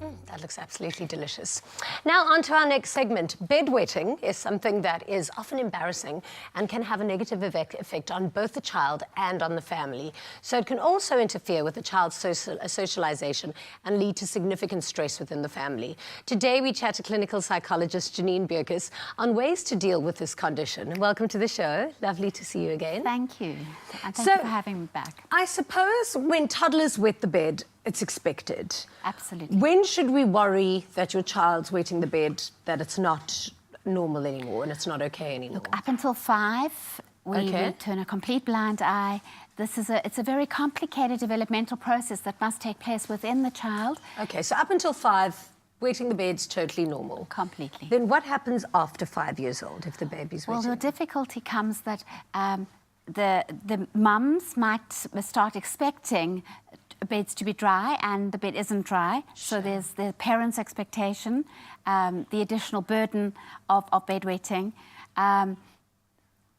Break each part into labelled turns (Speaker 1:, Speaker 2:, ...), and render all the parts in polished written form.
Speaker 1: That looks absolutely delicious. Now on to our next segment. Bedwetting is something that is often embarrassing and can have a negative effect on both the child and on the family. So it can also interfere with the child's socialization and lead to significant stress within the family. Today we chat to clinical psychologist Jeanine Beukes on ways to deal with this condition. Welcome to the show. Lovely to see you again.
Speaker 2: Thank you. And thank you for having me back.
Speaker 1: I suppose when toddlers wet the bed, it's expected.
Speaker 2: Absolutely.
Speaker 1: When should we worry that your child's wetting the bed, that it's not normal anymore and it's not okay anymore?
Speaker 2: Look, up until 5, we will turn a complete blind eye. It's a very complicated developmental process that must take place within the child.
Speaker 1: Okay, so up until 5, wetting the bed's totally normal.
Speaker 2: Completely.
Speaker 1: Then what happens after 5 years old if the baby's wetting?
Speaker 2: Well, the difficulty comes that the mums might start expecting beds to be dry, and the bed isn't dry. Sure. So there's the parents' expectation, the additional burden of bedwetting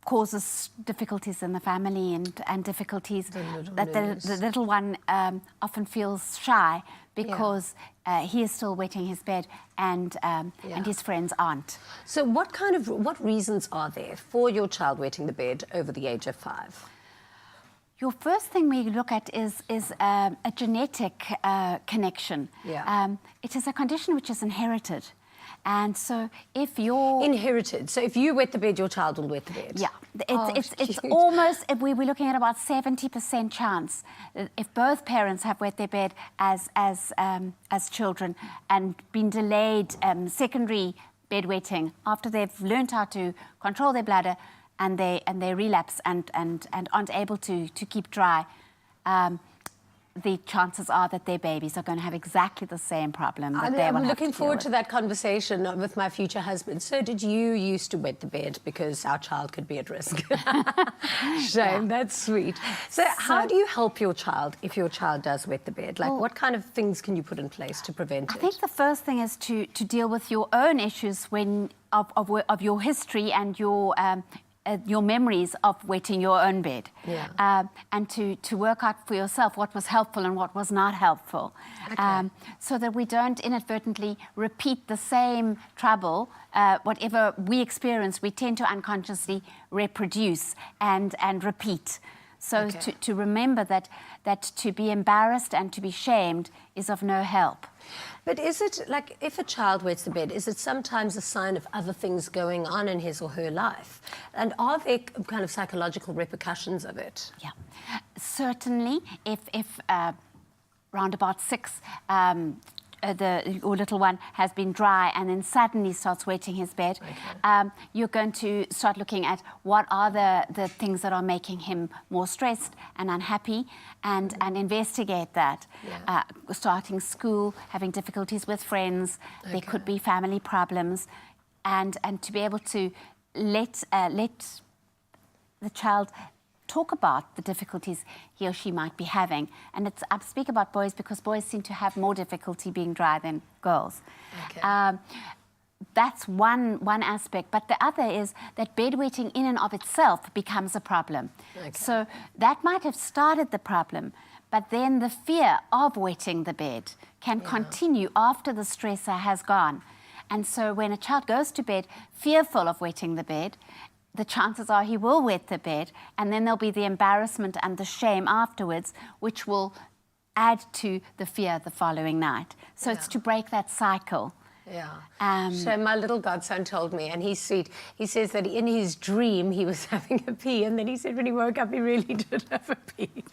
Speaker 2: causes difficulties in the family and difficulties that the little one often feels shy because he is still wetting his bed and his friends aren't.
Speaker 1: So what reasons are there for your child wetting the bed over the age of 5?
Speaker 2: Your first thing we look at is a genetic connection.
Speaker 1: Yeah.
Speaker 2: It is a condition which is inherited. And so if you're...
Speaker 1: Inherited. So if you wet the bed, your child will wet the bed?
Speaker 2: Yeah. It's almost... We're looking at about 70% chance if both parents have wet their bed as children and been delayed secondary bedwetting after they've learned how to control their bladder, and they relapse and aren't able to keep dry, the chances are that their babies are going to have exactly the same problem that they will have to deal with.
Speaker 1: I'm looking forward to that conversation with my future husband. So did you used to wet the bed because our child could be at risk? Shame, that's sweet. So how do you help your child if your child does wet the bed? Like, what kind of things can you put in place to prevent it?
Speaker 2: I think the first thing is to deal with your own issues of your history and your memories of wetting your own bed, and to work out for yourself what was helpful and what was not helpful, so that we don't inadvertently repeat the same trouble. Whatever we experience, we tend to unconsciously reproduce and repeat. So to remember that to be embarrassed and to be shamed is of no help.
Speaker 1: But is it, like, if a child wets the bed, is it sometimes a sign of other things going on in his or her life? And are there kind of psychological repercussions of it?
Speaker 2: Yeah, certainly. If round about 6, your little one has been dry and then suddenly starts wetting his bed, you're going to start looking at what are the things that are making him more stressed and unhappy, and investigate that. Starting school, having difficulties with friends, there could be family problems, and to be able to let the child talk about the difficulties he or she might be having. And I speak about boys because boys seem to have more difficulty being dry than girls. That's one aspect. But the other is that bedwetting in and of itself becomes a problem. So that might have started the problem, but then the fear of wetting the bed can continue after the stressor has gone. And so when a child goes to bed fearful of wetting the bed, the chances are he will wet the bed, and then there'll be the embarrassment and the shame afterwards, which will add to the fear the following night. So it's to break that cycle. So my little godson told me, and he's sweet, he says that in his dream he was having a pee, and then he said when he woke up he really did have a pee.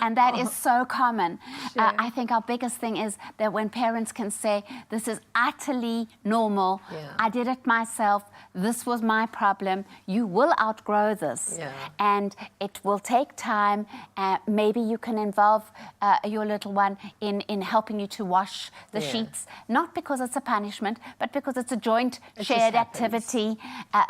Speaker 2: And that is so common. I think our biggest thing is that when parents can say, this is utterly normal, I did it myself, this was my problem, you will outgrow this. And it will take time. Maybe you can involve your little one in helping you to wash the sheets, not because it's a punishment, but because it's a joint shared activity.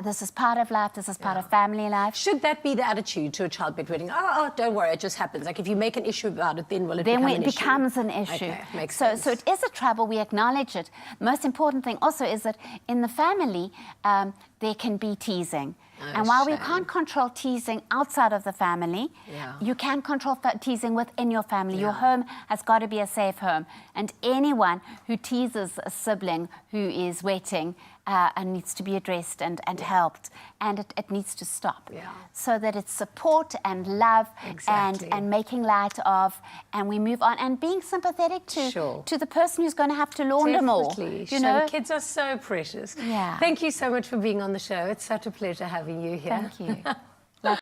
Speaker 2: This is part of life, this is part of family life.
Speaker 1: Should that be the attitude to a child bedwetting? Oh, don't worry, it just happens. Like, if you make an issue about it, then will it become an issue? Then it becomes
Speaker 2: an issue.
Speaker 1: Okay, makes sense.
Speaker 2: So it is a trouble, we acknowledge it. Most important thing also is that in the family, there can be teasing. And while we
Speaker 1: shame.
Speaker 2: can't control teasing outside of the family,
Speaker 1: Yeah.
Speaker 2: you can control teasing within your family. Your
Speaker 1: Yeah.
Speaker 2: home has got to be a safe home. And anyone who teases a sibling who is wetting and needs to be addressed and helped. And it needs to stop.
Speaker 1: Yeah.
Speaker 2: So that it's support and love
Speaker 1: Exactly.
Speaker 2: and making light of, and we move on. And being sympathetic
Speaker 1: Sure.
Speaker 2: to the person who's going to have to launder more.
Speaker 1: Definitely.
Speaker 2: You know?
Speaker 1: Kids are so precious.
Speaker 2: Yeah.
Speaker 1: Thank you so much for being on the show. It's such a pleasure having you here.
Speaker 2: Thank you.